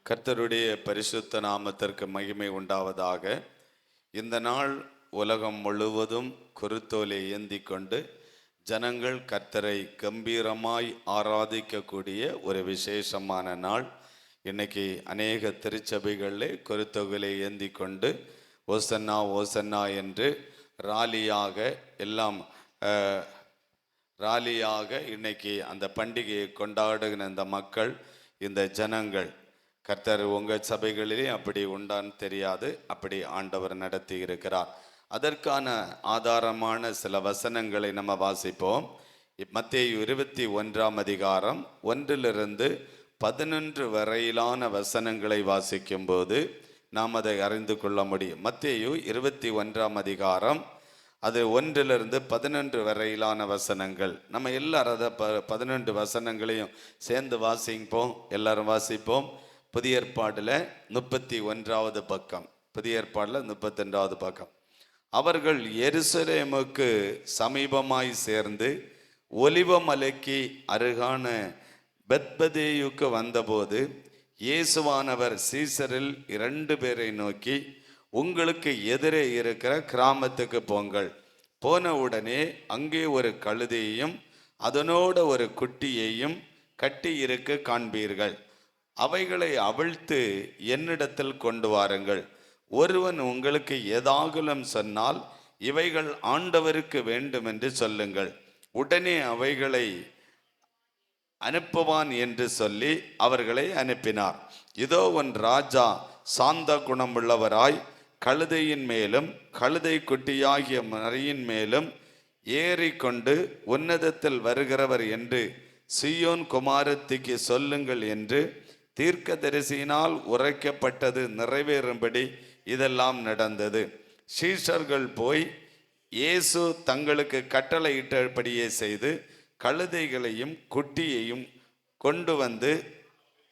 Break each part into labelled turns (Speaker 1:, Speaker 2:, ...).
Speaker 1: கர்த்தருடைய பரிசுத்த நாமத்திற்கு மகிமை உண்டாவதாக. இந்த நாள் உலகம் முழுவதும் குருத்தோலை ஏந்தி கொண்டு ஜனங்கள் கர்த்தரை கம்பீரமாய் ஆராதிக்கக்கூடிய ஒரு விசேஷமான நாள். இன்னைக்கு அநேக திருச்சபைகளிலே குருத்தோலை ஏந்தி கொண்டு ஓசன்னா ஓசன்னா என்று ராலியாக எல்லாம் இன்னைக்கு அந்த பண்டிகையை கொண்டாடுகிற இந்த மக்கள், இந்த ஜனங்கள், கர்த்தர் உங்கள் சபைகளிலே அப்படி உண்டான்னு தெரியாது, அப்படி ஆண்டவர் நடத்தி இருக்கிறார். அதற்கான ஆதாரமான சில வசனங்களை நம்ம வாசிப்போம். மத்தேயு 21 அதிகாரம் 1-11 வரையிலான வசனங்களை வாசிக்கும் போது நாம் அதை அறிந்து கொள்ள முடியும். மத்தேயு 21 அதிகாரம் அது 1-11 வரையிலான வசனங்கள். நம்ம எல்லாரும் அதை 11 வசனங்களையும் சேர்ந்து வாசிப்போம். எல்லாரும் வாசிப்போம். புதிய ஏற்பாடுல 31வது பக்கம். புதிய ஏற்பாடுல 32வது பக்கம். அவர்கள் எருசலேமுக்கு சமீபமாய் சேர்ந்து ஒலிவமலைக்கு அருகான பெத்பதேயுக்கு வந்தபோது இயேசுவானவர் சீசரில் 2 பேரை நோக்கி, உங்களுக்கு எதிரே இருக்கிற கிராமத்துக்கு போங்கள். போன உடனே அங்கே ஒரு கழுதையையும் அதனோட ஒரு குட்டியையும் கட்டி இருக்க காண்பீர்கள். அவைகளை அவிழ்த்து என்னிடத்தில் கொண்டு வாருங்கள். ஒருவன் உங்களுக்கு ஏதாகலும் சொன்னால் இவைகள் ஆண்டவருக்கு வேண்டும் என்று சொல்லுங்கள். உடனே அவைகளை அனுப்புவான் என்று சொல்லி அவர்களை அனுப்பினார். இதோ உன் ராஜா சாந்த குணமுள்ளவராய் கழுதையின் மேலும் கழுதை குட்டியாகிய மரியின் மேலும் ஏறிக்கொண்டு உன்னதத்தில் வருகிறவர் என்று சீயோன் குமாரத்திக்கு சொல்லுங்கள் என்று தீர்க்கதரிசியினால் உரைக்கப்பட்டது நிறைவேறும்படி இதெல்லாம் நடந்தது. சீஷர்கள் போய் இயேசு தங்களுக்கு கட்டளையிட்டபடியே செய்து கழுதைகளையும் குட்டியையும் கொண்டு வந்து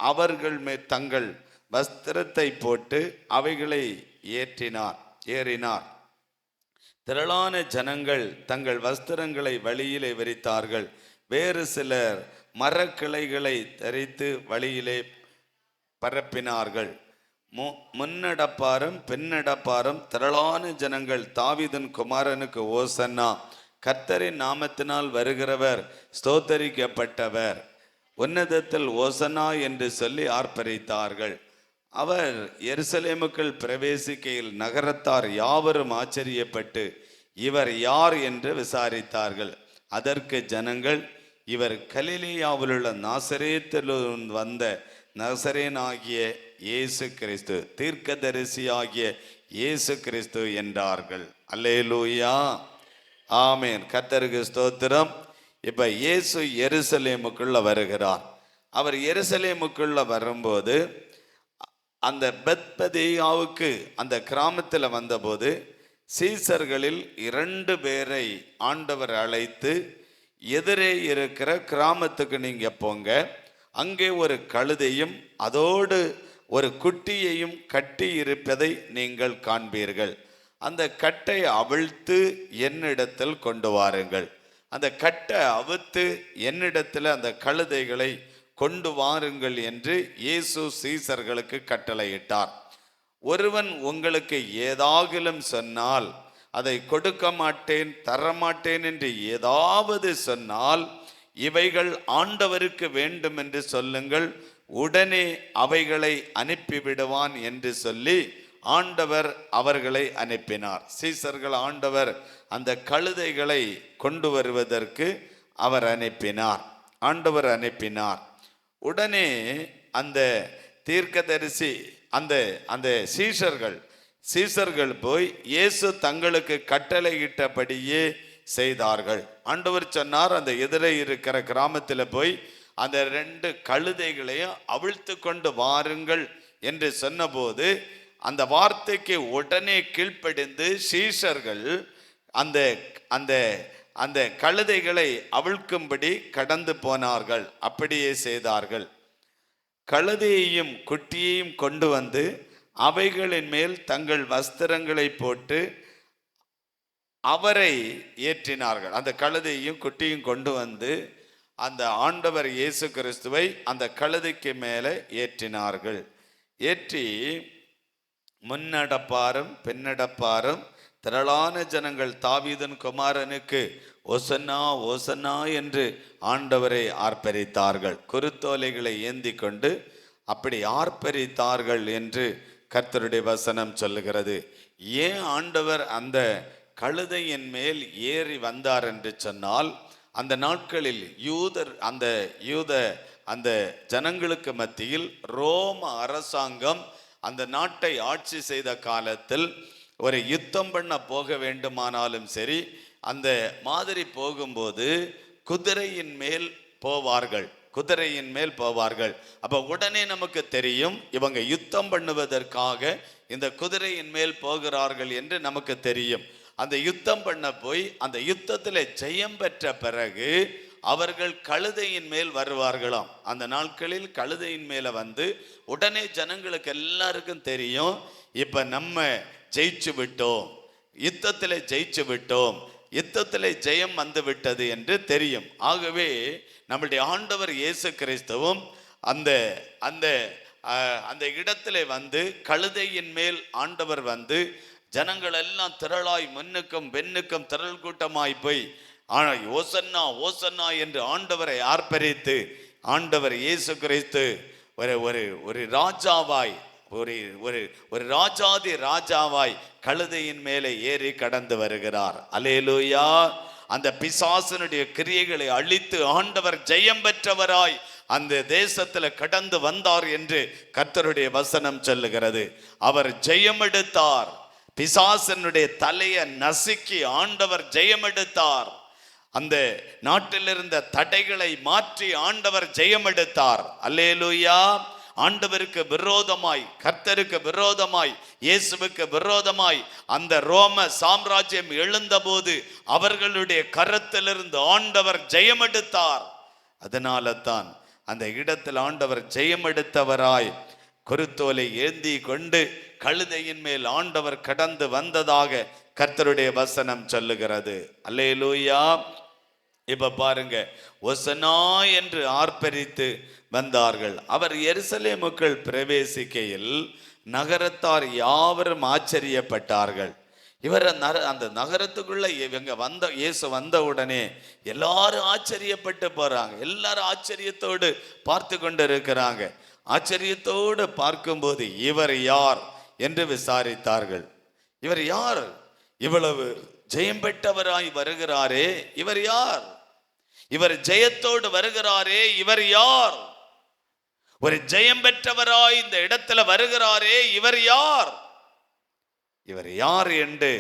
Speaker 1: அவர்கள் தங்கள் வஸ்திரத்தை போட்டு அவைகளை ஏறினார். திரளான ஜனங்கள் தங்கள் வஸ்திரங்களை வழியிலே விரித்தார்கள். வேறு சிலர் மரக்கிளைகளை தரித்து வழியிலே பரப்பினார்கள். முன்னடப்பாரும் பின்னடப்பாரும் திரளான ஜனங்கள், தாவீதின் குமாரனுக்கு ஓசன்னா, கர்த்தரின் நாமத்தினால் வருகிறவர் ஸ்தோத்தரிக்கப்பட்டவர், உன்னதத்தில் ஓசன்னா என்று சொல்லி ஆர்ப்பரித்தார்கள். அவர் எருசலேமுக்குள் பிரவேசிக்கையில் நகரத்தார் யாவரும் ஆச்சரியப்பட்டு இவர் யார் என்று விசாரித்தார்கள். அதற்கு ஜனங்கள், இவர் கலிலேயாவிலுள்ள நாசரேத்திலிருந்து வந்த நசரேனாகிய இயேசு கிறிஸ்து, தீர்க்கதரிசியாகிய இயேசு கிறிஸ்து என்றார்கள். அல்லேலூயா, ஆமேன். கர்த்தருக்கு ஸ்தோத்திரம். இப்ப இயேசு எருசலேமுக்குள்ள வருகிறார். அவர் எருசலேமுக்குள்ள வரும்போது அந்த பெத்பதேயாவுக்கு அந்த கிராமத்தில் வந்தபோது சீசர்களில் 2 பேரை ஆண்டவர் அழைத்து, எதிரே இருக்கிற கிராமத்துக்கு நீங்க போங்க, அங்கே ஒரு கழுதையும் அதோடு ஒரு குட்டியையும் கட்டி இருப்பதை நீங்கள் காண்பீர்கள். அந்த கட்டை அவிழ்த்து என்னிடத்தில் கொண்டு வாருங்கள். அந்த கட்டை அவிழ்த்து என்னிடத்தில் அந்த கழுதைகளை கொண்டு வாருங்கள் என்று இயேசு சீசர்களுக்கு கட்டளையிட்டார். ஒருவன் உங்களுக்கு ஏதாகிலும் சொன்னால், அதை கொடுக்க மாட்டேன் தரமாட்டேன் என்று ஏதாவது சொன்னால் இவைகள் ஆண்டவருக்கு வேண்டும் என்று சொல்லுங்கள், உடனே அவைகளை அனுப்பிவிடுவான் என்று சொல்லி ஆண்டவர் அவர்களை அனுப்பினார். சீசர்கள் ஆண்டவர் அந்த கழுதைகளை கொண்டு வருவதற்கு ஆண்டவர் அனுப்பினார். உடனே அந்த தீர்க்கதரிசி அந்த சீஷர்கள் போய் இயேசு தங்களுக்கு கட்டளையிட்டபடியே செய்தார்கள். ஆண்டவர் சொன்னார், அந்த எதிரே இருக்கிற கிராமத்தில் போய் அந்த 2 கழுதைகளையும் அவிழ்த்து கொண்டு வாருங்கள் என்று சொன்னபோது அந்த வார்த்தைக்கு உடனே கீழ்ப்படிந்து சீஷர்கள் அந்த அந்த அந்த கழுதைகளை அவிழ்க்கும்படி கடந்து போனார்கள். அப்படியே செய்தார்கள். கழுதையையும் குட்டியையும் கொண்டு வந்து அவைகளின் மேல் தங்கள் வஸ்திரங்களை போட்டு அவரை ஏற்றினார்கள். அந்த கழுதையும் குட்டியும் கொண்டு வந்து அந்த ஆண்டவர் இயேசு கிறிஸ்துவை அந்த கழுதைக்கு மேலே ஏற்றினார்கள். ஏற்றி முன்னடப்பாரும் பின்னடப்பாரும் திரளான ஜனங்கள் தாவீதின் குமாரனுக்கு ஓசன்னா ஓசன்னா என்று ஆண்டவரை ஆர்ப்பரித்தார்கள். குருத்தோலைகளை ஏந்தி கொண்டு அப்படி ஆர்ப்பரித்தார்கள் என்று கர்த்தருடைய வசனம் சொல்லுகிறது. ஏன் ஆண்டவர் அந்த கழுதையின் மேல் ஏறி வந்தார் என்று சொன்னால், அந்த நாட்களில் அந்த ஜனங்களுக்கு மத்தியில் ரோம அரசாங்கம் அந்த நாட்டை ஆட்சி செய்த காலத்தில் ஒரு யுத்தம் பண்ண போக வேண்டுமானாலும் சரி, அந்த மாதிரி போகும்போது குதிரையின் மேல் போவார்கள். அப்ப உடனே நமக்கு தெரியும் இவங்க யுத்தம் பண்ணுவதற்காக இந்த குதிரையின் மேல் போகிறார்கள் என்று நமக்கு தெரியும். அந்த யுத்தம் பண்ண போய் அந்த யுத்தத்தில் ஜெயம் பெற்ற பிறகு அவர்கள் கழுதையின் மேல் வருவார்களாம். அந்த நாட்களில் கழுதையின் மேல வந்து உடனே ஜனங்களுக்கு எல்லாருக்கும் தெரியும், இப்ப நம்ம ஜெயிச்சு விட்டோம், யுத்தத்தில் ஜெயம் வந்து விட்டது என்று தெரியும். ஆகவே நம்முடைய ஆண்டவர் இயேசு கிறிஸ்துவும் அந்த அந்த அந்த இடத்துல வந்து கழுதையின் மேல் ஆண்டவர் வந்து ஜனங்கள் எல்லாம் திரளாய் முன்னுக்கும் பெண்ணுக்கும் திரள் கூட்டமாய் போய் ஓசன்னா ஓசன்னா என்று ஆண்டவரை ஆர்ப்பரித்து, ஆண்டவர் இயேசு கிறிஸ்து ஒரு ராஜாவாய் ஒரு ராஜாதி ராஜாவாய் கழுதையின் மேலே ஏறி கடந்து வருகிறார். அல்லேலூயா. அந்த பிசாசனுடைய கிரியைகளை அழித்து ஆண்டவர் ஜெயம் பெற்றவராய் அந்த தேசத்துல கடந்து வந்தார் என்று கர்த்தருடைய வசனம் சொல்லுகிறது. அவர் ஜெயம் எடுத்தார். பிசாசனுடைய தலையை நசுக்கி ஆண்டவர் ஜெயம் எடுத்தார். அந்த நாட்டில் இருந்த தடைகளை மாற்றி ஆண்டவர் ஜெயம் எடுத்தார். அல்லேலூயா. ஆண்டவருக்கு விரோதமாய், கர்த்தருக்கு விரோதமாய், இயேசுவுக்கு விரோதமாய் அந்த ரோம சாம்ராஜ்யம் எழுந்தபோது அவர்களுடைய கரத்திலிருந்து ஆண்டவர் ஜெயம் எடுத்தார். அதனால தான் அந்த இடத்தில் ஆண்டவர் ஜெயம் எடுத்தவராய் குருத்தோலை ஏந்தி கொண்டு கழுதையின் மேல் ஆண்டவர் கடந்து வந்ததாக கர்த்தருடைய வசனம் சொல்லுகிறது. அல்லேலூயா. இப்ப பாருங்க, ஒசனா என்று ஆர்ப்பரித்து வந்தார்கள். அவர் எருசலேமுக்குள் பிரவேசிக்கையில் நகரத்தார் யாவரும் ஆச்சரியப்பட்டார்கள். இவர் அந்த நகரத்துக்குள்ள இவங்க இயேசு வந்த உடனே எல்லாரும் ஆச்சரியப்பட்டு போறாங்க. எல்லாரும் ஆச்சரியத்தோடு பார்த்து கொண்டு இருக்கிறாங்க. ஆச்சரியத்தோடு பார்க்கும்போது இவர் யார் என்று விசாரித்தார்கள். இவர் யார்? இவ்வளவு ஜெயம் பெற்றவராய் வருகிறாரே, இவர் யார்? இவர் ஜெயத்தோடு வருகிறாரே, இவர் யார்? ஒரு ஜெயம் பெற்றவராய் இந்த இடத்துல வருகிறாரே, இவர் யார்? இவர் யார் என்று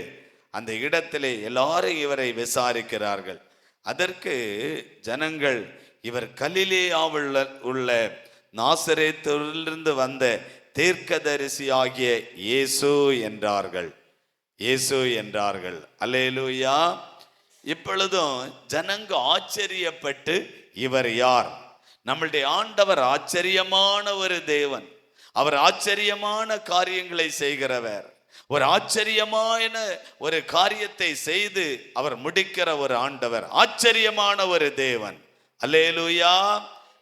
Speaker 1: அந்த இடத்திலே எல்லாரும் இவரை விசாரிக்கிறார்கள். அதற்கு ஜனங்கள் இவர் கலிலேயாவில் உள்ள நாசரேத்திலிருந்து வந்த தீர்க்கதரிசி ஆகிய இயேசு என்றார்கள். அல்லேலூயா. இப்பொழுதும் ஜனங்க ஆச்சரியப்பட்டு இவர் யார்? நம்மளுடைய ஆண்டவர் ஆச்சரியமான ஒரு தேவன். அவர் ஆச்சரியமான காரியங்களை செய்கிறவர். ஒரு ஆச்சரியமான ஒரு காரியத்தை செய்து அவர் முடிக்கிற ஒரு ஆண்டவர், ஆச்சரியமான ஒரு தேவன். அல்லேலூயா.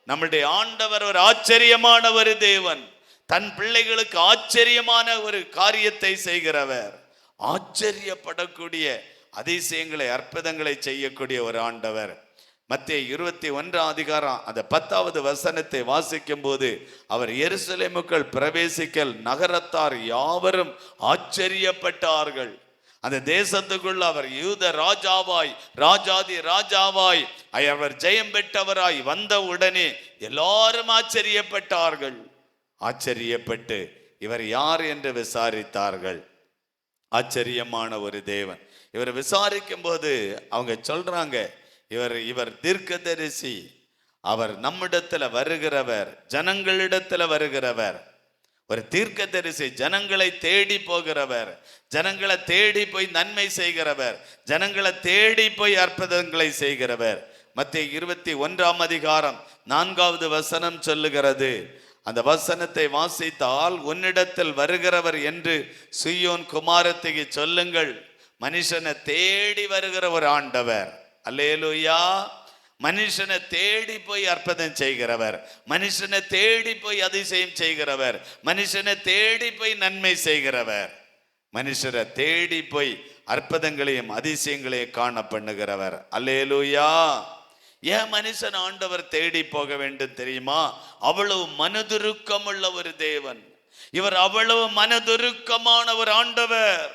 Speaker 1: நம்முடைய ஆண்டவர் ஒரு ஆச்சரியமான ஒரு தேவன். தன் பிள்ளைகளுக்கு ஆச்சரியமான ஒரு காரியத்தை செய்கிறவர். ஆச்சரியப்படக்கூடிய அதிசயங்களை, அற்புதங்களை செய்யக்கூடிய ஒரு ஆண்டவர். மத்தேயு 21 அந்த 10வது வசனத்தை வாசிக்கும் போது, அவர் எருசலேமுக்குள் பிரவேசிக்கல் நகரத்தார் யாவரும் ஆச்சரியப்பட்டார்கள். அந்த தேசத்துக்குள் அவர் யூத ராஜாவாய், ராஜாதி ராஜாவாய், அவர் ஜெயம் பெற்றவராய் வந்த உடனே எல்லாரும் ஆச்சரியப்பட்டார்கள். ஆச்சரியப்பட்டு இவர் யார் என்று விசாரித்தார்கள். ஆச்சரியமான ஒரு தேவன். இவர் விசாரிக்கும் போது அவங்க சொல்றாங்க, இவர் தீர்க்கதரிசி, அவர் நம்மிடத்துல வருகிறவர், ஜனங்களிடத்துல வருகிறவர். ஒரு தீர்க்கதரிசி, ஜனங்களை தேடி போகிறவர், ஜனங்களை தேடி போய் நன்மை செய்கிறவர், ஜனங்களை தேடி போய் அற்புதங்களை செய்கிறவர். மத்தேயு 21 4வது வசனம் சொல்லுகிறது. அந்த வசனத்தை வாசித்தால், உன்னிடத்தில் வருகிறவர் என்று சீயோன் குமாரத்திக்கு சொல்லுங்கள். மனுஷனை தேடி வருகிற ஒரு ஆண்டவர். அல்லேலூயா. மனுஷனை தேடி போய் அற்புதம் செய்கிறவர், மனுஷனை தேடி போய் அதிசயம் செய்கிறவர், மனுஷனை தேடி போய் நன்மை செய்கிறவர், மனுஷரை தேடி போய் அற்புதங்களையும் அதிசயங்களையும் காண பண்ணுகிறவர். அல்லேலூயா. ஏன் மனுஷன் ஆண்டவர் தேடி போக வேண்டும் தெரியுமா? அவ்வளவு மனதுருக்கம் உள்ள ஒரு தேவன் இவர், அவ்வளவு மனதுருக்கமான ஒரு ஆண்டவர்.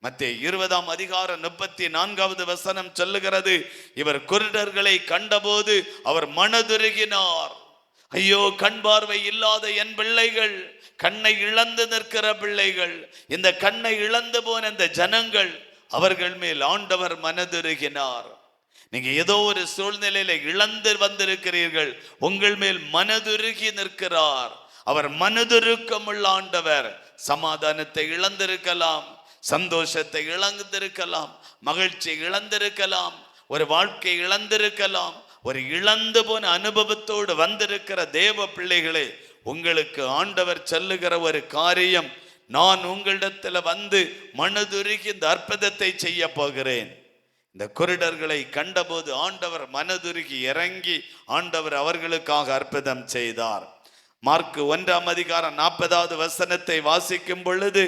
Speaker 1: மத்தேயு 20:34 சொல்லுகிறது, இவர் குருடர்களை கண்டபோது அவர் மனதுருகினார். ஐயோ, கண் பார்வை இல்லாத என் பிள்ளைகள், கண்ணை இழந்து நிற்கிற பிள்ளைகள், இந்த கண்ணை இழந்து போன இந்த ஜனங்கள், அவர்கள் மேல் ஆண்டவர் மனதுருகினார். நீங்க ஏதோ ஒரு சூழ்நிலையில இழந்து வந்திருக்கிறீர்கள், உங்கள் மேல் மனதுருகி நிற்கிறார். அவர் மனதுருக்கம் உள்ள ஆண்டவர். சமாதானத்தை இழந்திருக்கலாம், சந்தோஷத்தை இழந்திருக்கலாம், மகிழ்ச்சி இழந்திருக்கலாம், ஒரு வாழ்க்கை இழந்திருக்கலாம். ஒரு இழந்து போன அனுபவத்தோடு வந்திருக்கிற தேவ பிள்ளைகளே, உங்களுக்கு ஆண்டவர் சொல்லுகிற ஒரு காரியம், நான் உங்களிடத்துல வந்து மனதுருகி இந்த அற்புதத்தை செய்ய போகிறேன். இந்த குருடர்களை கண்டபோது ஆண்டவர் மனதுருகி இறங்கி ஆண்டவர் அவர்களுக்காக அற்புதம் செய்தார். மார்க் 1:40 வாசிக்கும் பொழுது,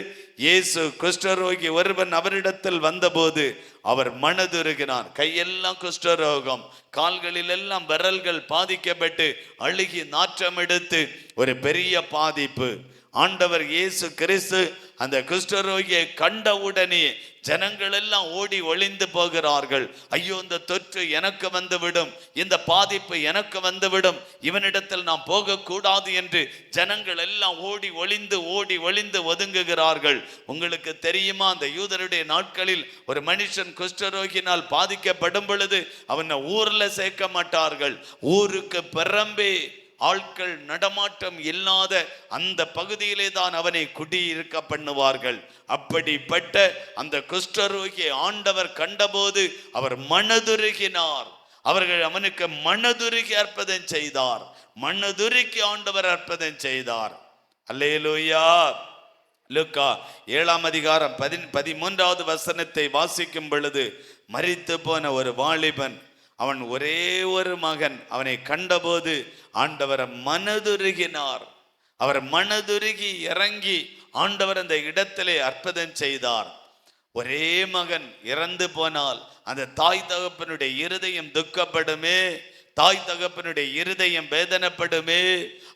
Speaker 1: இயேசு குஷ்டரோகி ஒருவன் அவரிடத்தில் வந்தபோது அவர் மனதுருகினார். கையெல்லாம் குஷ்டரோகம், கால்களில் எல்லாம் விரல்கள் பாதிக்கப்பட்டு அழுகி நாற்றம் எடுத்து ஒரு பெரிய பாதிப்பு. ஆண்டவர் இயேசு கிறிஸ்து அந்த குஷ்டரோகியை கண்டவுடனே ஜனங்கள் எல்லாம் ஓடி ஒளிந்து போகிறார்கள். ஐயோ, இந்த தொற்று எனக்கு வந்துவிடும், இந்த பாதிப்பு எனக்கு வந்துவிடும், இவனிடத்தில் நாம் போகக்கூடாது என்று ஜனங்கள் எல்லாம் ஓடி ஒளிந்து ஒதுங்குகிறார்கள். உங்களுக்கு தெரியுமா, அந்த யூதருடைய நாட்களில் ஒரு மனுஷன் குஷ்டரோகினால் பாதிக்கப்படும் பொழுது அவனை ஊர்ல சேர்க்க மாட்டார்கள். ஊருக்கு பிறம்பே ஆட்கள் நடமாட்டம் இல்லாத அந்த பகுதியிலே தான் அவனை குடியிருக்க பண்ணுவார்கள். அப்படிப்பட்ட அந்த குஷ்டரோகியை ஆண்டவர் கண்டபோது அவர் மனதுருகினார். அவர்கள் அவனுக்கு மனதுருகி அற்புதம் செய்தார். மனதுருகி ஆண்டவர் அற்புதம் செய்தார். அல்லேலூயா. லூக்கா 7:13 வாசிக்கும் பொழுது, மரித்து போன ஒரு வாலிபன், அவன் ஒரே ஒரு மகன், அவனை கண்டபோது ஆண்டவர் மனதுருகினார். அவர் மனதுருகி இறங்கி ஆண்டவர் அந்த இடத்திலே அற்புதம் செய்தார். ஒரே மகன் இறந்து போனால் அந்த தாய் தகப்பனுடைய இருதயம் துக்கப்படுமே, தாய் தகப்பனுடைய இருதயம் வேதனைப்படுமே,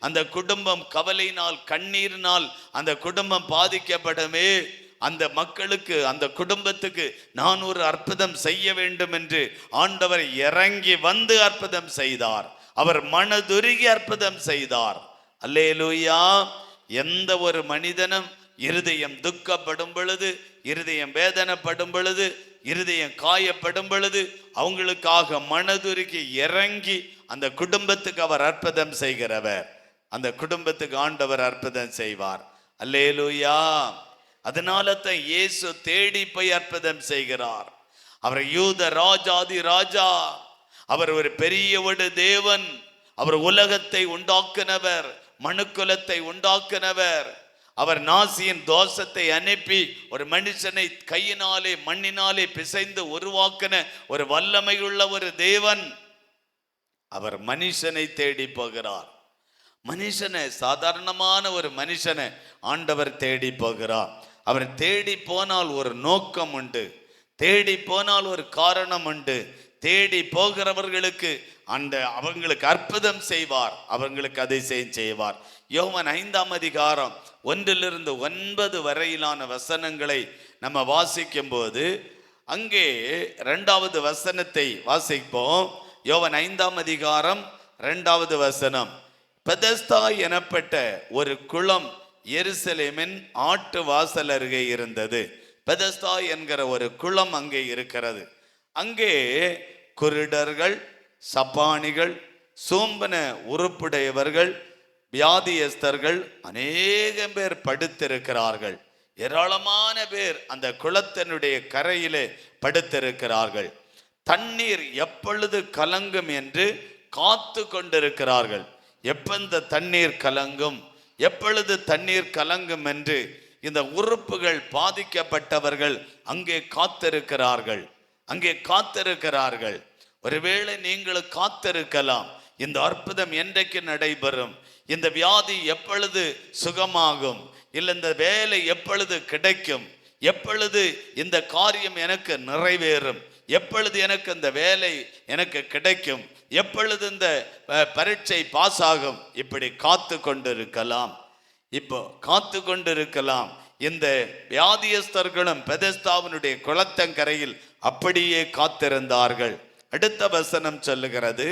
Speaker 1: அந்த குடும்பம் கவலையினால் கண்ணீரினால் அந்த குடும்பம் பாதிக்கப்படுமே. அந்த மக்களுக்கு, அந்த குடும்பத்துக்கு நான் ஒரு அற்புதம் செய்ய வேண்டும் என்று ஆண்டவர் இறங்கி வந்து அற்புதம் செய்தார். அவர் மனதுருகி அற்புதம் செய்தார். அல்லேலூயா. எந்த ஒரு மனிதனும் இருதயம் துக்கப்படும் பொழுது, இருதயம் வேதனைப்படும் பொழுது, இருதயம் காயப்படும் பொழுது அவங்களுக்காக மனதுருகி இறங்கி அந்த குடும்பத்துக்கு அவர் அற்புதம் செய்கிறவர். அந்த குடும்பத்துக்கு ஆண்டவர் அற்புதம் செய்வார். அல்லேலூயா. அதனால தான் இயேசு தேடி போய் அற்புதம் செய்கிறார். அவர் யூத ராஜாதி ராஜா, அவர் ஒரு பெரிய ஒரு தேவன். அவர் உலகத்தை உண்டாக்குனவர், மனுக்குலத்தை உண்டாக்குனவர். அவர் நாசியின் தோஷத்தை அனுப்பி ஒரு மனுஷனை கையினாலே மண்ணினாலே பிசைந்து உருவாக்கின ஒரு வல்லமையுள்ள ஒரு தேவன். அவர் மனுஷனை தேடி போகிறார். மனுஷனை, சாதாரணமான ஒரு மனுஷனை ஆண்டவர் தேடி போகிறார். அவர் தேடி போனால் ஒரு நோக்கம் உண்டு, தேடி போனால் ஒரு காரணம் உண்டு. தேடி போகிறவர்களுக்கு அவங்களுக்கு அற்புதம் செய்வார், அவங்களுக்கு அதிசயம் செய்வார். யோவான் 5:1 வரையிலான வசனங்களை நம்ம வாசிக்கும் போது அங்கே 2வது வசனத்தை வாசிப்போம். யோவான் 5:2 பெதஸ்தா எனப்பட்ட ஒரு குளம் எருசலேமின் ஆட்டு வாசல் அருகே இருந்தது. பெதஸ்தா என்கிற ஒரு குளம் அங்கே இருக்கிறது. அங்கே குருடர்கள், சப்பானிகள், சோம்பன உறுப்புடையவர்கள், வியாதியஸ்தர்கள் அநேகம் பேர் படுத்திருக்கிறார்கள். ஏராளமான பேர் அந்த குளத்தினுடைய கரையிலே படுத்திருக்கிறார்கள். தண்ணீர் எப்பொழுது கலங்கும் என்று காத்து கொண்டிருக்கிறார்கள். எப்ப இந்த தண்ணீர் கலங்கும், எப்பொழுது தண்ணீர் கலங்கும் என்று இந்த உறுப்புகள் பாதிக்கப்பட்டவர்கள் அங்கே காத்திருக்கிறார்கள். ஒருவேளை நீங்களும் காத்திருக்கலாம், இந்த அற்புதம் என்றைக்கு நடைபெறும், இந்த வியாதி எப்பொழுது சுகமாகும், இல்லை இந்த வேலை எப்பொழுது கிடைக்கும், எப்பொழுது இந்த காரியம் எனக்கு நிறைவேறும், எப்பொழுது எனக்கு இந்த வேலை எனக்கு கிடைக்கும், எப்பொழுது இந்த பரீட்சை பாஸ் ஆகும், இப்படி காத்து கொண்டிருக்கலாம். இப்போ காத்து கொண்டிருக்கலாம். இந்த வியாதியஸ்தர்களும் பெதஸ்தாவினுடைய குளத்தங்கரையில் அப்படியே காத்திருந்தார்கள். அடுத்த வசனம் சொல்லுகிறது,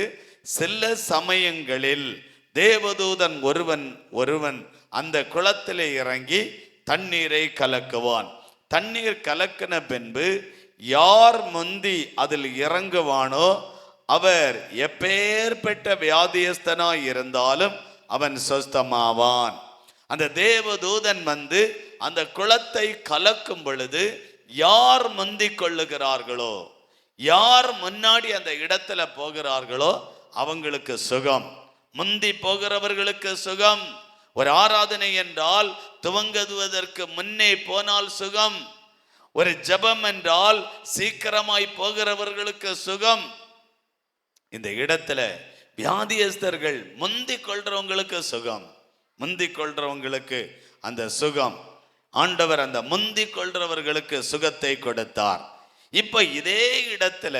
Speaker 1: சில சமயங்களில் தேவதூதன் ஒருவன் அந்த குளத்திலே இறங்கி தண்ணீரை கலக்குவான். தண்ணீர் கலக்கின பின்பு யார் முந்தி அதில் இறங்குவானோ அவர் எப்பேற்பட்ட வியாதியஸ்தனாய் இருந்தாலும் அவன் சொஸ்தமாவான். அந்த தேவதூதன் வந்து அந்த குளத்தை கலக்கும் பொழுது யார் முந்திக் கொள்ளுகிறார்களோ, யார் முன்னாடி அந்த இடத்துல போகிறார்களோ அவங்களுக்கு சுகம். முந்தி போகிறவர்களுக்கு சுகம். ஒரு ஆராதனை என்றால் துவங்குவதற்கு முன்னே போனால் சுகம். ஒரு ஜெபம் என்றால் சீக்கிரமாய் போகிறவர்களுக்கு சுகம். இந்த இடத்துல வியாதியஸ்தர்கள் முந்திக் கொள்றவங்களுக்கு சுகம். முந்திக் கொள்றவங்களுக்கு அந்த சுகம். ஆண்டவர் அந்த முந்திக் கொள்றவர்களுக்கு சுகத்தை கொடுத்தார். இப்ப இதே இடத்துல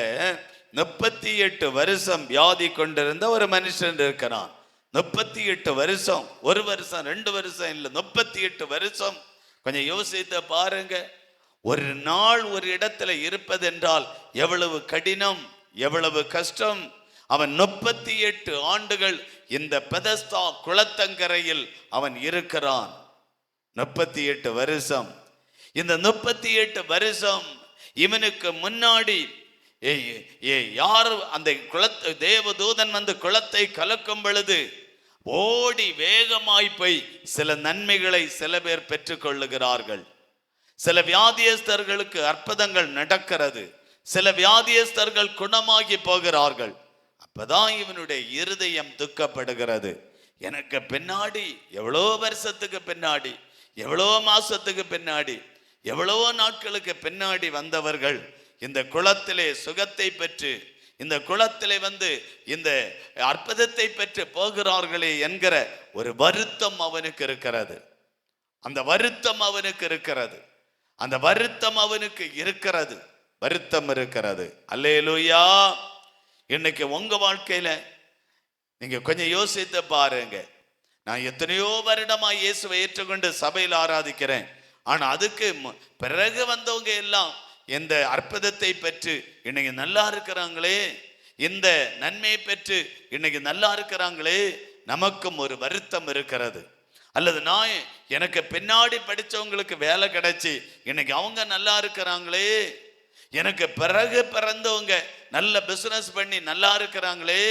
Speaker 1: 38 வருஷம் வியாதி கொண்டிருந்த ஒரு மனுஷன் இருக்கிறான். 38 வருஷம், 1 வருஷம் 2 வருஷம் இல்லை, 38 வருஷம். கொஞ்சம் யோசித்து பாருங்க. ஒரு நாள் ஒரு இடத்துல இருப்பதென்றால் எவ்வளவு கடினம், எவ்வளவு கஷ்டம். அவன் 38 ஆண்டுகள் இந்த பெதஸ்தா குளத்தங்கரையில் அவன் இருக்கிறான். 38 வருஷம். இந்த 38 வருஷம் இவனுக்கு முன்னாடி யார் அந்த குளத்தை தேவதூதன் வந்து குளத்தை கலக்கும் பொழுது ஓடி வேகமாய் போய் சில நன்மைகளை சில பேர் பெற்றுக்கொள்ளுகிறார்கள். சில வியாதியஸ்தர்களுக்கு அற்புதங்கள் நடக்கிறது. சில வியாதியஸ்தர்கள் குணமாகி போகிறார்கள். அப்பதான் இவனுடைய இருதயம் துக்கப்படுகிறது. எனக்கு பின்னாடி எவ்வளோ வருஷத்துக்கு பின்னாடி, எவ்வளோ மாசத்துக்கு பின்னாடி, எவ்வளோ நாட்களுக்கு பின்னாடி வந்தவர்கள் இந்த குளத்திலே சுகத்தை பெற்று, இந்த குளத்திலே வந்து இந்த அற்புதத்தை பெற்று போகிறார்களே என்கிற ஒரு வருத்தம் அவனுக்கு இருக்கிறது. அந்த வருத்தம் அவனுக்கு இருக்கிறது. அந்த வருத்தம் அவனுக்கு இருக்கிறது. வருத்தம் இருக்கிறது. அல்லேலூயா. இன்னைக்கு உங்க வாழ்க்கையில நீங்க கொஞ்சம் யோசித்து பாருங்க. நான் எத்தனையோ வருடமா இயேசுவை ஏற்றுக்கொண்டு சபையில் ஆராதிக்கிறேன். ஆனா அதுக்கு பிறகு வந்தவங்க எல்லாம் இந்த அற்புதத்தை பெற்று இன்னைக்கு நல்லா இருக்கிறாங்களே, இந்த நன்மையை பெற்று இன்னைக்கு நல்லா இருக்கிறாங்களே, நமக்கும் ஒரு வருத்தம் இருக்கிறது. அல்லது நான் எனக்கு பின்னாடி படிச்சவங்களுக்கு வேலை கிடைச்சி இன்னைக்கு அவங்க நல்லா இருக்கிறாங்களே, எனக்கு பிறகு பிறந்தவங்க நல்ல பிசினஸ் பண்ணி நல்லா இருக்கிறாங்களே,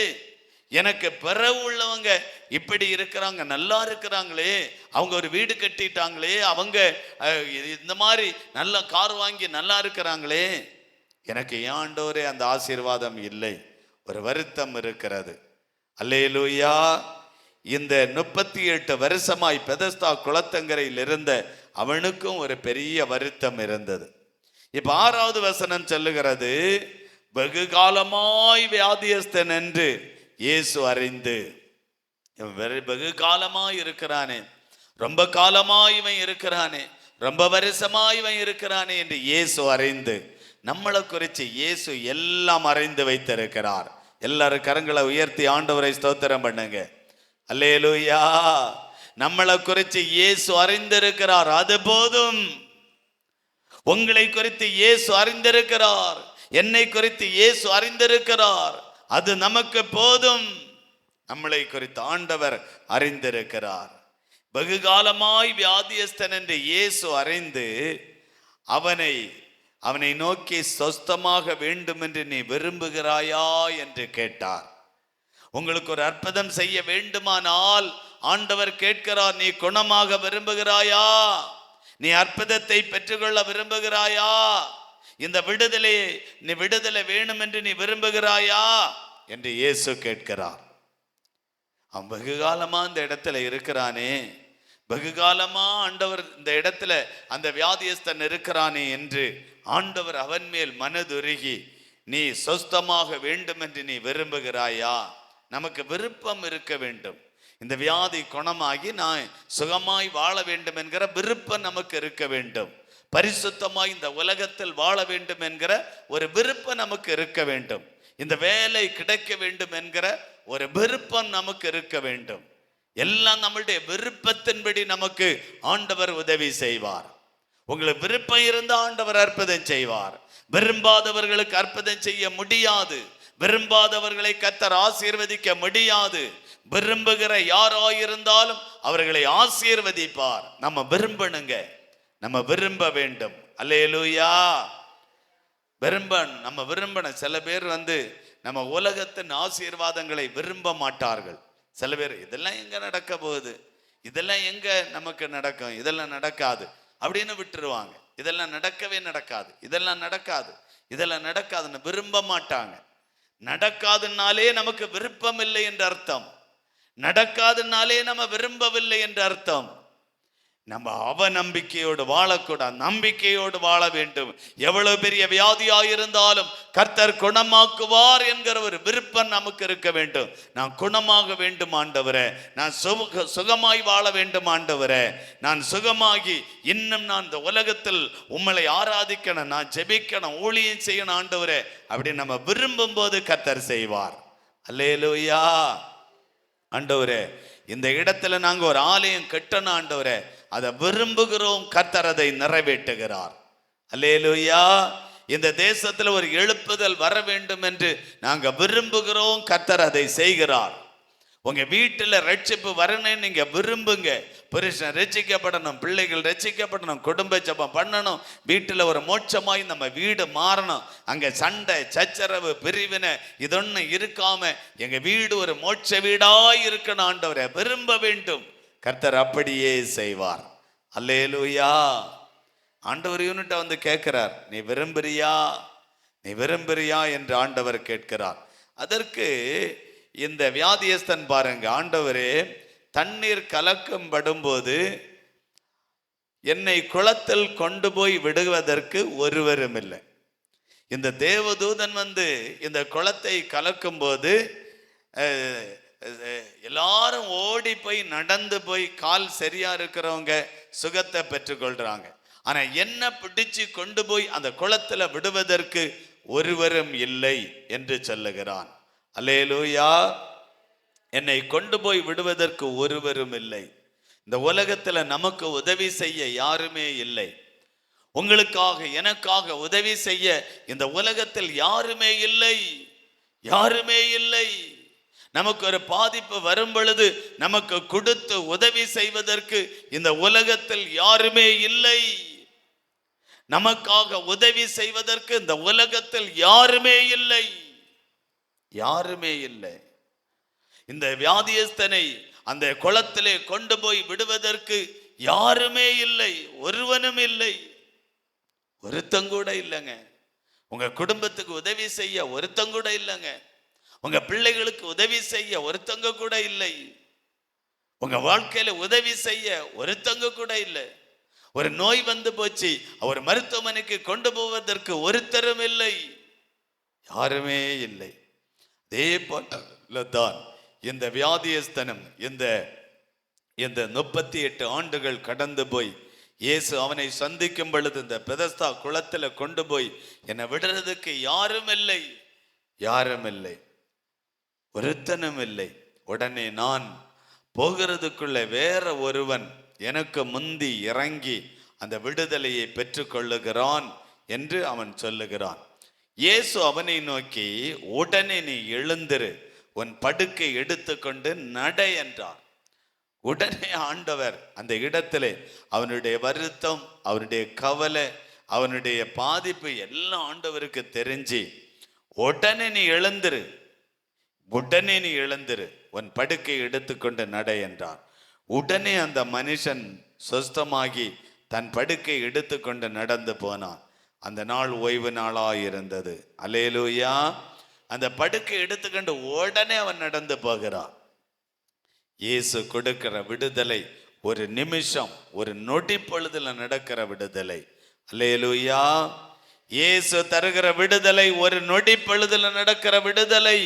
Speaker 1: எனக்கு பிறகு உள்ளவங்க இப்படி இருக்கிறாங்க நல்லா இருக்கிறாங்களே, அவங்க ஒரு வீடு கட்டிட்டாங்களே, அவங்க இந்த மாதிரி நல்ல கார் வாங்கி நல்லா இருக்கிறாங்களே, எனக்கு ஆண்டவரே அந்த ஆசீர்வாதம் இல்லை. ஒரு வருத்தம் இருக்கிறது. அல்லேலூயா. இந்த 38 வருஷமாய் பெதஸ்தா குளத்தங்கரையில் இருந்த அவனுக்கும் ஒரு பெரிய வருத்தம் இருந்தது. இப்ப 6வது வசனம் சொல்லுகிறது, வெகு காலமாய் வியாதியஸ்தன் என்று இயேசு அறிந்து. வெகு காலமாய் இருக்கிறானே, ரொம்ப காலமாய் இவன் இருக்கிறானே, ரொம்ப வருஷமாய் இவன் இருக்கிறானே என்று இயேசு அறிந்து. நம்மளை குறித்து இயேசு எல்லாம் அறிந்து வைத்திருக்கிறார். எல்லாரும் கரங்களை உயர்த்தி ஆண்டவரை ஸ்தோத்திரம் பண்ணுங்க. அல்லேலூயா. நம்மளை குறித்து இயேசு அறிந்திருக்கிறார், அது போதும். உங்களை குறித்து இயேசு அறிந்திருக்கிறார், என்னை குறித்து இயேசு அறிந்திருக்கிறார், அது நமக்கு போதும். நம்மளை குறித்து ஆண்டவர் அறிந்திருக்கிறார். வெகு காலமாய் வியாதியஸ்தன் என்று இயேசு அறிந்து அவனை நோக்கி சொஸ்தமாக வேண்டும் என்று நீ விரும்புகிறாயா என்று கேட்டார். உங்களுக்கு ஒரு அற்புதம் செய்ய வேண்டுமானால் ஆண்டவர் கேட்கிறார், நீ குணமாக விரும்புகிறாயா? நீ அற்புதத்தை பெற்றுக்கொள்ள விரும்புகிறாயா? இந்த விடுதலை வேணும் என்று நீ விரும்புகிறாயா என்று இயேசு கேட்கிறார். அவன் வெகு காலமா இந்த இடத்துல இருக்கிறானே, வெகு காலமா ஆண்டவர் இந்த இடத்துல அந்த வியாதியஸ்தன் இருக்கிறானே என்று ஆண்டவர் அவன் மேல் மனதுருகி நீ சொஸ்தமாக வேண்டும் என்று நீ விரும்புகிறாயா? நமக்கு விருப்பம் இருக்க வேண்டும். இந்த வியாதி குணமாகி நான் சுகமாய் வாழ வேண்டும் என்கிற விருப்பம் நமக்கு இருக்க வேண்டும். பரிசுத்தமாய் இந்த உலகத்தில் வாழ வேண்டும் என்கிற ஒரு விருப்பம் நமக்கு இருக்க வேண்டும். இந்த வேலை கிடைக்க வேண்டும் என்கிற ஒரு விருப்பம் நமக்கு இருக்க வேண்டும். எல்லாம் நம்மளுடைய விருப்பத்தின்படி நமக்கு ஆண்டவர் உதவி செய்வார். உங்களுக்கு விருப்பம் இருந்தால் ஆண்டவர் அற்புதம் செய்வார். விரும்பாதவர்களுக்கு அற்புதம் செய்ய முடியாது. விரும்பாதவர்களை கர்த்தர் ஆசீர்வதிக்க முடியாது. விரும்புகிற யாராயிருந்தாலும் அவர்களை ஆசீர்வதிப்பார். நம்ம விரும்பணுங்க, நம்ம விரும்ப வேண்டும். அல்லேலூயா. நம்ம விரும்பணும். சில பேர் நம்ம உலகத்தின் ஆசீர்வாதங்களை விரும்ப மாட்டார்கள். சில பேர் இதெல்லாம் எங்க நடக்க போகுது, இதெல்லாம் எங்க நமக்கு நடக்கும், இதெல்லாம் நடக்காது அப்படின்னு விட்டுருவாங்க. இதெல்லாம் நடக்கவே நடக்காது, இதெல்லாம் நடக்காது, இதெல்லாம் நடக்காதுன்னு விரும்ப மாட்டாங்க. நடக்காதுனாலே நமக்கு விருப்பம் இல்லை என்று அர்த்தம். நடக்காதுனாலே நம்ம விரும்பவில்லை என்று அர்த்தம். நம்ம அவநம்பிக்கையோடு வாழக்கூடாது, நம்பிக்கையோடு வாழ வேண்டும். எவ்வளவு பெரிய வியாதியாயிருந்தாலும் கர்த்தர் குணமாக்குவார் என்கிற ஒரு விருப்பம் நமக்கு இருக்க வேண்டும். நான் குணமாக வேண்டும் ஆண்டவரே, நான் சுகமாய் வாழ வேண்டும் ஆண்டவரே, நான் சுகமாகி இன்னும் நான் இந்த உலகத்தில் உம்மை ஆராதிக்கணும், நான் ஜெபிக்கணும், ஊழியம் செய்யணும் ஆண்டவரே அப்படி நம்ம விரும்பும் போது கர்த்தர் செய்வார். அல்லேலூயா. ஆண்டவரே, இந்த இடத்துல நாங்க ஒரு ஆலயம் கட்டணும் ஆண்டவரே, அதை விரும்புகிறோம், கர்த்தர் அதை நிறைவேற்றுகிறார். அல்லேலூயா. இந்த தேசத்துல ஒரு எழுப்புதல் வர வேண்டும் என்று நாங்க விரும்புகிறோம், கர்த்தர் அதை செய்கிறார். உங்க வீட்டுல ரட்சிப்பு வரணும்னு நீங்க விரும்புங்க. புருஷன் ரட்சிக்கப்படணும், பிள்ளைகள் ரட்சிக்கப்படணும், குடும்ப ஜெபம் பண்ணணும், வீட்டுல ஒரு மோட்சமாய் நம்ம வீடு மாறணும். அங்க சண்டை சச்சரவு பிரிவினை இதொன்னு இருக்காம எங்க வீடு ஒரு மோட்ச வீடாய் இருக்கணும் ஆண்டவரே விரும்ப வேண்டும். கர்த்தர் அப்படியே செய்வார். அல்லேலூயா. ஆண்டவர் யூனிட்ட கேட்கிறார், நீ விரும்புறியா, நீ விரும்புறியா என்று ஆண்டவர் கேட்கிறார். அதற்கு இந்த வியாதியஸ்தன் பாருங்க, ஆண்டவரே தண்ணீர் கலக்கம் படும்போது என்னை குளத்தில் கொண்டு போய் விடுவதற்கு ஒருவரும் இல்லை. இந்த தேவதூதன் இந்த குளத்தை கலக்கும் போது எல்லாரும் ஓடி போய் நடந்து போய் கால் சரியா இருக்கிறவங்க சுகத்தை பெற்றுக்கொள்றாங்க. ஆனா என்ன பிடிச்சு கொண்டு போய் அந்த குளத்துல விடுவதற்கு ஒருவரும் இல்லை என்று சொல்லுகிறான். அல்லேலூயா. என்னை கொண்டு போய் விடுவதற்கு ஒருவரும் இல்லை. இந்த உலகத்துல நமக்கு உதவி செய்ய யாருமே இல்லை. உங்களுக்காக எனக்காக உதவி செய்ய இந்த உலகத்தில் யாருமே இல்லை, யாருமே இல்லை. நமக்கு ஒரு பாதிப்பு வரும் பொழுது நமக்கு கொடுத்து உதவி செய்வதற்கு இந்த உலகத்தில் யாருமே இல்லை. நமக்காக உதவி செய்வதற்கு இந்த உலகத்தில் யாருமே இல்லை, யாருமே இல்லை. இந்த வியாதியஸ்தனை அந்த குளத்திலே கொண்டு போய் விடுவதற்கு யாருமே இல்லை, ஒருவனும் இல்லை, ஒருத்தங்கூட இல்லைங்க. உங்க குடும்பத்துக்கு உதவி செய்ய ஒருத்தங்கூட இல்லைங்க. உங்க பிள்ளைகளுக்கு உதவி செய்ய ஒருத்தங்க கூட இல்லை. உங்க வாழ்க்கையில உதவி செய்ய ஒருத்தங்க கூட இல்லை. ஒரு நோய் போச்சு, ஒரு மருத்துவமனைக்கு கொண்டு போவதற்கு ஒருத்தரும் இல்லை, யாருமே இல்லை. அதே போலதான் இந்த வியாதியஸ்தனம் இந்த 38 ஆண்டுகள் கடந்து போய் இயேசு அவனை சந்திக்கும் பொழுது இந்த பெதஸ்தா குளத்துல கொண்டு போய் என்னை விடுறதுக்கு யாரும் இல்லை, யாரும் இல்லை, ஒருத்தனும் இல்லை. உடனே நான் போகிறதுக்குள்ள வேற ஒருவன் எனக்கு முந்தி இறங்கி அந்த விடுதலையை பெற்றுக்கொள்ளுகிறான் என்று அவன் சொல்லுகிறான். இயேசு அவனை நோக்கி, உடனே நீ எழுந்திரு, உன் படுக்கை எடுத்துக்கொண்டு நட என்றார். உடனே ஆண்டவர் அந்த இடத்திலே அவனுடைய வருத்தம், அவனுடைய கவலை, அவனுடைய பாதிப்பு எல்லாம் ஆண்டவருக்கு தெரிஞ்சு, உடனே நீ எழுந்திரு, உடனே நீ எழுந்திரு, உன் படுக்கை எடுத்துக்கொண்டு நட என்றார். உடனே அந்த மனுஷன் சொஸ்தமாகி தன் படுக்கை எடுத்துக்கொண்டு நடந்து போனான். அந்த நாள் ஓய்வு நாளாயிருந்தது. அல்லேலூயா. அந்த படுக்கை எடுத்துக்கொண்டு உடனே அவன் நடந்து போகிறான். இயேசு கொடுக்கிற விடுதலை ஒரு நிமிஷம், ஒரு நொடி பொழுதுல நடக்கிற விடுதலை. அல்லேலூயா. இயேசு தருகிற விடுதலை ஒரு நொடி பொழுதுல நடக்கிற விடுதலை.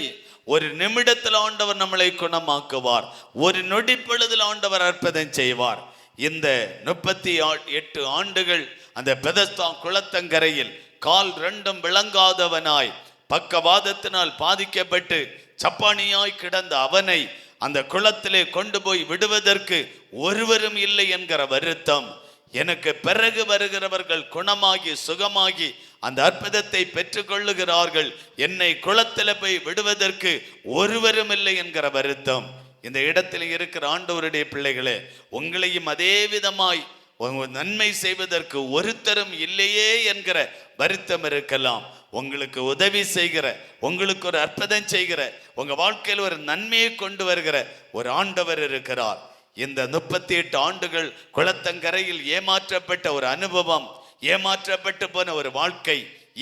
Speaker 1: ஒரு நிமிடத்தில் ஆண்டவர் நம்மளை குணமாக்குவார். ஒரு நொடி பொழுதில் ஆண்டவர் அற்புதம் செய்வார். இந்த 38 ஆண்டுகள் அந்த பெதஸ்தா குளத்தங்கரையில் கால் ரெண்டும் விளங்காதவனாய் பக்கவாதத்தினால் பாதிக்கப்பட்டு சப்பானியாய் கிடந்த அவனை அந்த குளத்திலே கொண்டு போய் விடுவதற்கு ஒருவரும் இல்லை என்கிற வருத்தம். எனக்கு பிறகு வருகிறவர்கள் குணமாகி சுகமாகி அந்த அற்புதத்தை பெற்றுக் கொள்ளுகிறார்கள், என்னை குளத்தில் போய் விடுவதற்கு ஒருவரும் இல்லை என்கிற வருத்தம். இந்த இடத்தில் இருக்கிற ஆண்டவருடைய பிள்ளைகளே, உங்களையும் அதே விதமாய் நன்மை செய்வதற்கு ஒருத்தரும் இல்லையே என்கிற வருத்தம் இருக்கலாம். உங்களுக்கு உதவி செய்கிற, உங்களுக்கு ஒரு அற்புதம் செய்கிற, உங்க வாழ்க்கையில் ஒரு நன்மையை கொண்டு வருகிற ஒரு ஆண்டவர் இருக்கிறார். இந்த 38 ஆண்டுகள் குளத்தங்கரையில் ஏமாற்றப்பட்ட ஒரு அனுபவம், ஏமாற்றப்பட்டு போன ஒரு வாழ்க்கை,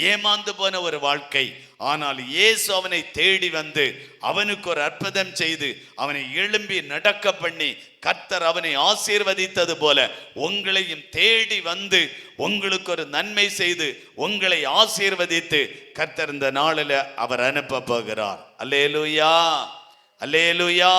Speaker 1: ஏமாந்து போன ஒரு வாழ்க்கை. ஆனால் இயேசு அவனை தேடி வந்து அவனுக்கு ஒரு அற்புதம் செய்து அவனை எழும்பி நடக்க பண்ணி கர்த்தர் அவனை ஆசீர்வதித்தது போல உங்களையும் தேடி வந்து உங்களுக்கு ஒரு நன்மை செய்து உங்களை ஆசீர்வதித்து கர்த்தர் இந்த நாளில் அவர் அனுப்ப போகிறார். அல்லேலூயா, அல்லேலூயா.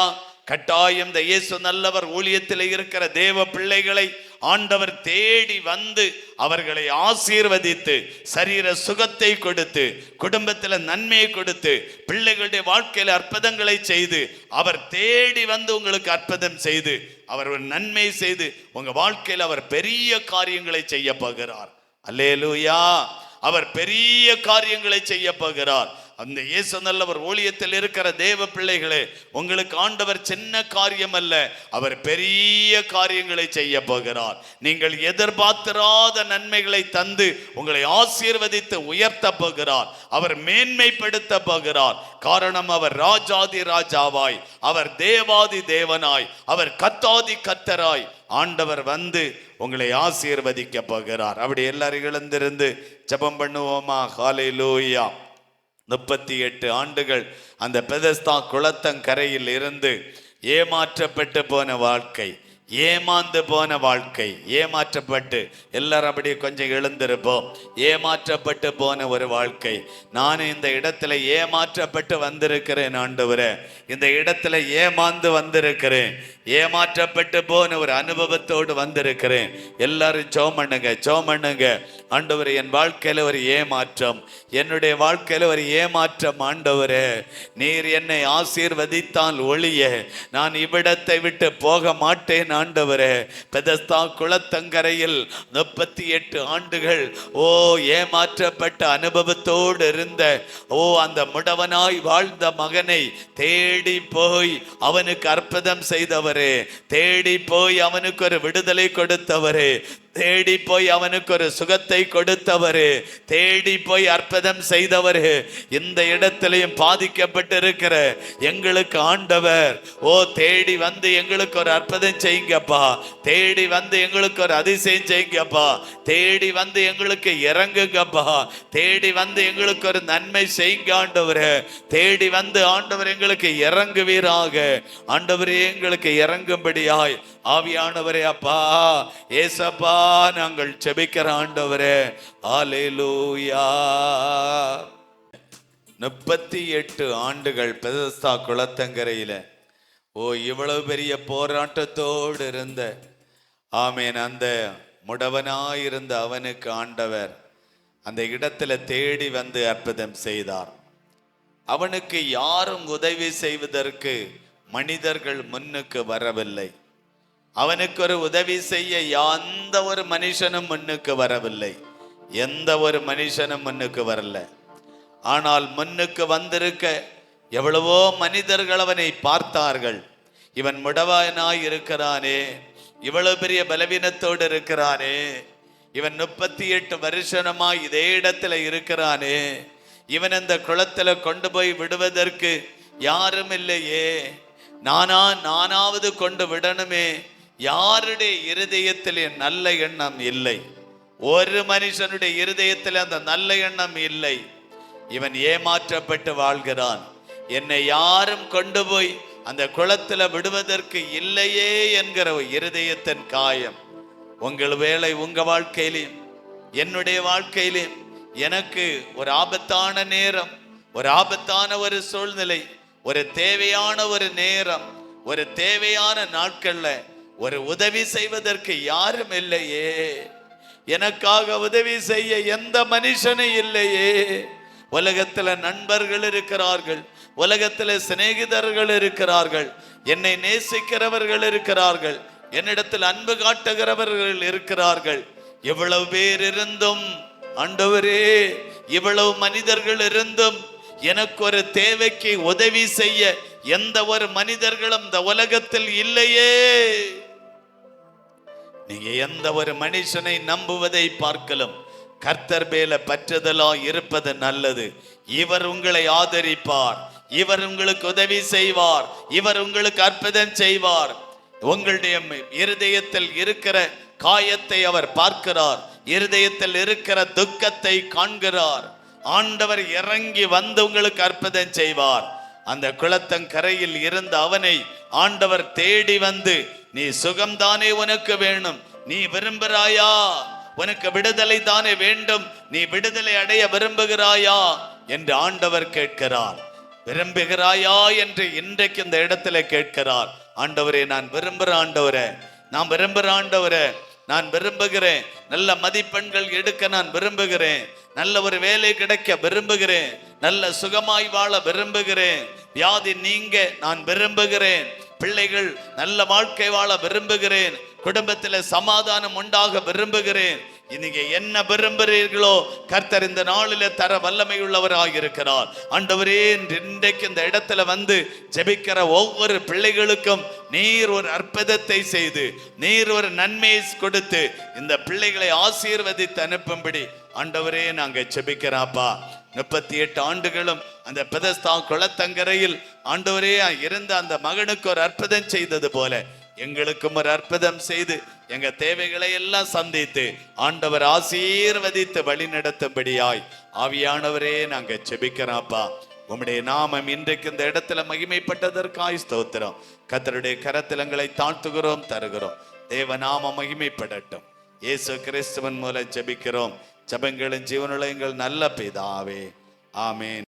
Speaker 1: கட்டாயம் இந்த இயேசு நல்லவர் ஊழியத்தில் இருக்கிற தேவ பிள்ளைகளை ஆண்டவர் தேடி வந்து அவர்களை ஆசீர்வதித்து சரீர சுகத்தை கொடுத்து குடும்பத்தில் நன்மையை கொடுத்து பிள்ளைகளுடைய வாழ்க்கையில் அற்புதங்களை செய்து அவர் தேடி வந்து உங்களுக்கு அற்புதம் செய்து அவர் ஒரு நன்மை செய்து உங்க வாழ்க்கையில் அவர் பெரிய காரியங்களை செய்ய போகிறார். அல்லேலூயா. அவர் பெரிய காரியங்களை செய்ய போகிறார். அந்த இயேசு நல்லவர் ஊழியத்தில் இருக்கிற தேவ பிள்ளைகளே, உங்களுக்கு ஆண்டவர் சின்ன காரியம் அல்ல, அவர் பெரிய காரியங்களை செய்ய போகிறார். நீங்கள் எதிர்பார்த்திராத நன்மைகளை தந்து உங்களை ஆசீர்வதித்து உயர்த்த போகிறார். அவர் மேன்மைப்படுத்த போகிறார். காரணம், அவர் ராஜாதி ராஜாவாய், அவர் தேவாதி தேவனாய், அவர் கர்த்தாதி கர்த்தராய் ஆண்டவர் வந்து உங்களை ஆசீர்வதிக்க போகிறார். அப்படி எல்லாரும் எழுந்திருந்து ஜெபம் பண்ணுவோமா? ஹல்லேலூயா. 38 ஆண்டுகள் அந்த பெதஸ்தா குளத்தங்கரையில் இருந்து ஏமாற்றப்பட்டு போன வாழ்க்கை, ஏமாந்து போன வாழ்க்கை, ஏமாற்றப்பட்டு எல்லாரும் அப்படியே கொஞ்சம் எழுந்திருப்போம். ஏமாற்றப்பட்டு போன ஒரு வாழ்க்கை. நான் இந்த இடத்துல ஏமாற்றப்பட்டு வந்திருக்கிறேன் ஆண்டவரே, இந்த இடத்துல ஏமாந்து வந்திருக்கிறேன், ஏமாற்றப்பட்டு போன ஒரு அனுபவத்தோடு வந்திருக்கிறேன். எல்லாரும் ஜெபம் பண்ணுங்க, ஜெபம் பண்ணுங்க. ஆண்டவரே, என் வாழ்க்கையில ஒரு ஏமாற்றம், என்னுடைய வாழ்க்கையில ஒரு ஏமாற்றம் ஆண்டவரே, நீர் என்னை ஆசீர்வதித்தால் ஒழிய நான் இவ்விடத்தை விட்டு போக மாட்டேன் ஆண்டவரே. பெதஸ்தா குளத்தங்கரையில் 38 ஆண்டுகள் ஏமாற்றப்பட்ட அனுபவத்தோடு இருந்த அந்த முடவனாய் வாழ்ந்த மகனை தேடி போய் அவனுக்கு அற்புதம் செய்தவரே, தேடி போய் அவனுக்கு ஒரு விடுதலை கொடுத்தவரே, தேடி போய் அவனுக்கு ஒரு சுகத்தை கொடுத்தவரு, தேடி போய் அற்புதம் செய்தவரு, இந்த இடத்திலையும் பாதிக்கப்பட்டிருக்கிற எங்களுக்கு ஆண்டவர் தேடி வந்து எங்களுக்கு ஒரு அற்புதம் செய்யுங்கப்பா, தேடி வந்து எங்களுக்கு ஒரு அதிசயம் செய்யுங்கப்பா, தேடி வந்து எங்களுக்கு இறங்குங்கப்பா, தேடி வந்து எங்களுக்கு ஒரு நன்மை செய்யுங்க ஆண்டவரே, தேடி வந்து ஆண்டவர் எங்களுக்கு இறங்குவீராக. ஆண்டவரே, எங்களுக்கு இறங்கும்படியாய் ஆவியானவரே அப்பா, ஏசப்பா, நாங்கள் ஜெபிக்கிற ஆண்டவரே. அல்லேலூயா. 38 ஆண்டுகள் பெதஸ்தா குளத்தங்கரையில இவ்வளவு பெரிய போராட்டத்தோடு இருந்த ஆமேன் அந்த முடவனாயிருந்த அவனுக்கு ஆண்டவர் அந்த இடத்துல தேடி வந்து அற்புதம் செய்தார். அவனுக்கு யாரும் உதவி செய்வதற்கு மனிதர்கள் முன்னுக்கு வரவில்லை. அவனுக்கு ஒரு உதவி செய்ய எந்த ஒரு மனுஷனும் முன்னுக்கு வரவில்லை, எந்த ஒரு மனுஷனும் முன்னுக்கு வரல. ஆனால் முன்னுக்கு வந்திருக்க எவ்வளவோ மனிதர்கள் அவனை பார்த்தார்கள். இவன் முடவனாய் இருக்கிறானே, இவ்வளவு பெரிய பலவீனத்தோடு இருக்கிறானே, இவன் 38 வருஷமாய் இதே இடத்துல இருக்கிறானே, இவன் இந்த குளத்துல கொண்டு போய் விடுவதற்கு யாரும் இல்லையே, நானாவது கொண்டு விடணுமே. யாருடைய இருதயத்திலே நல்ல எண்ணம் இல்லை, ஒரு மனுஷனுடைய இருதயத்தில் அந்த நல்ல எண்ணம் இல்லை. இவன் ஏமாற்றப்பட்டு வாழ்கிறான். என்னை யாரும் கொண்டு போய் அந்த குளத்துல விடுவதற்கு இல்லையே என்கிற இருதயத்தின் காயம் உங்கள் வேளை உங்க வாழ்க்கையிலும் என்னுடைய வாழ்க்கையிலும் எனக்கு ஒரு ஆபத்தான நேரம், ஒரு ஆபத்தான ஒரு சூழ்நிலை, ஒரு தேவையான ஒரு நேரம், ஒரு தேவையான நாட்கள்ல ஒரு உதவி செய்வதற்கு யாரும் இல்லையே, எனக்காக உதவி செய்ய எந்த மனுஷனும் இல்லையே. உலகத்துல நண்பர்கள் இருக்கிறார்கள், உலகத்துல சிநேகிதர்கள் இருக்கிறார்கள், என்னை நேசிக்கிறவர்கள் இருக்கிறார்கள், என்னிடத்தில் அன்பு காட்டுகிறவர்கள் இருக்கிறார்கள். எவ்வளவு பேர் இருந்தும் ஆண்டவரே, இவ்வளவு மனிதர்கள் இருந்தும் எனக்கு ஒரு தேவைக்கு உதவி செய்ய எந்த ஒரு மனிதர்களும் இந்த உலகத்தில் இல்லையே. நீங்க எந்த ஒரு மனுஷனை நம்புவதை பார்க்கலாம் கர்த்தர் மேல பற்றுதலா இருப்பது நல்லது. இவர் உங்களை ஆதரிப்பார், இவர் உங்களுக்கு உதவி செய்வார், இவர் உங்களுக்கு அற்புதம் செய்வார். உங்களுடைய இருதயத்தில் இருக்கிற காயத்தை அவர் பார்க்கிறார், இருதயத்தில் இருக்கிற துக்கத்தை காண்கிறார். ஆண்டவர் இறங்கி வந்து உங்களுக்கு அற்புதம் செய்வார். அந்த குளத்தங்கரையில் இருந்த அவனை ஆண்டவர் தேடி வந்து, நீ சுகம்தானே உனக்கு வேணும், நீ விரும்புகிறாயா, உனக்கு விடுதலை தானே வேண்டும், நீ விடுதலை அடைய விரும்புகிறாயா என்று ஆண்டவர் கேட்கிறார். விரும்புகிறாயா என்று இன்றைக்கு இந்த இடத்துல கேட்கிறார். ஆண்டவரே, நான் விரும்புகிறேன் ஆண்டவரே, நான் விரும்புகிறேன் ஆண்டவரே, நான் விரும்புகிறேன். நல்ல மதிப்பெண்கள் எடுக்க நான் விரும்புகிறேன், நல்ல ஒரு வேலை கிடைக்க விரும்புகிறேன், நல்ல சுகமாய் வாழ விரும்புகிறேன், வியாதி நீங்க நான் விரும்புகிறேன், பிள்ளைகள் நல்ல வாழ்க்கை வாழ விரும்புகிறேன், குடும்பத்தில் சமாதானம் உண்டாக விரும்புகிறேன். நீங்க என்ன விரும்புகிறீர்களோ கர்த்தர் இந்த நாளில தர வல்லமை உள்ளவராக இருக்கிறார். ஆண்டவரே, இன்றைக்கு இந்த இடத்துல வந்து ஜெபிக்கிற ஒவ்வொரு பிள்ளைகளுக்கும் நீர் ஒரு அற்புதத்தை செய்து, நீர் ஒரு நன்மையை கொடுத்து இந்த பிள்ளைகளை ஆசீர்வதித்து அனுப்பும்படி ஆண்டவரே நாங்க ஜெபிக்கிறோம்ப்பா. 38 ஆண்டுகளும் அந்த பெதஸ்தா குளத்தங்கரையில் ஆண்டவரே இருந்த அந்த மகனுக்கு ஒரு அற்புதம் செய்தது போல எங்களுக்கும் ஒரு அற்புதம் செய்து எங்க தேவைகளை எல்லாம் சந்தித்து ஆண்டவர் ஆசீர்வதித்து வழி நடத்தும்படியாய் ஆவியானவரே நாங்க ஜெபிக்கிறோம்ப்பா. உம்முடைய நாமம் இன்றைக்கு இந்த இடத்துல மகிமைப்பட்டதற்காய் ஸ்தோத்திரம். கர்த்தருடைய கரத்திலங்களை தாழ்த்துகிறோம், தருகிறோம். தேவ நாமம் மகிமைப்படட்டும். இயேசு கிறிஸ்துவின் மூலம் ஜெபிக்கிறோம். ஜெபங்களின் ஜீவனுள்ள எங்கள் நல்ல பிதாவே, ஆமேன்.